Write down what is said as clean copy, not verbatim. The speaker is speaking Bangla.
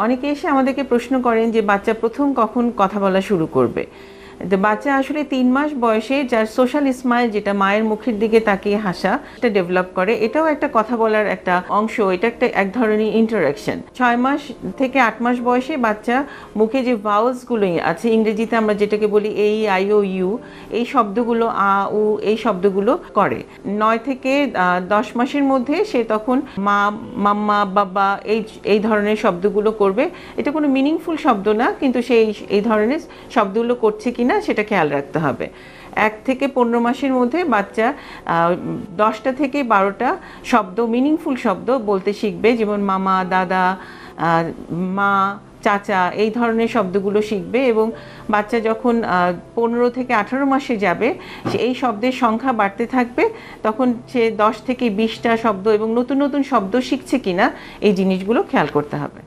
অনেকে এসে আমাদেরকে প্রশ্ন করেন যে বাচ্চা প্রথম কখন কথা বলা শুরু করবে। তো বাচ্চা আসলে 3 মাস বয়সে যার সোশ্যাল স্মাইল, যেটা মায়ের মুখের দিকে তাকিয়ে হাসা, এটা ডেভেলপ করে। এটাও একটা কথা বলার একটা অংশ, এটা একটা এক ধরনের ইন্টারাকশন। 6 মাস থেকে 8 মাস বয়সে বাচ্চা মুখে যে ভাওয়েলসগুলো আছে, ইংরেজিতে আমরা যেটাকে বলি এই, আই, ও, ইউ, এই শব্দগুলো, আ, উ, এই শব্দগুলো করে। 9 থেকে 10 মাসের মধ্যে সে তখন মা, মাম্মা, বাবা এই ধরনের শব্দগুলো করবে। এটা কোনো মিনিংফুল শব্দ না, কিন্তু সে এই ধরনের শব্দগুলো করছে কিনা সেটা খেয়াল রাখতে হবে। 1 থেকে 15 মাসের মধ্যে বাচ্চা 10টা থেকে 12টা শব্দ, মিনিংফুল শব্দ বলতে শিখবে, যেমন মামা, দাদা, মা, চাচা, এই ধরনের শব্দগুলো শিখবে। এবং বাচ্চা যখন 15 থেকে 18 মাসে যাবে, এই শব্দের সংখ্যা বাড়তে থাকবে। তখন সে 10 থেকে 20টা শব্দ এবং নতুন নতুন শব্দ শিখছে কিনা এই জিনিসগুলো খেয়াল করতে হবে।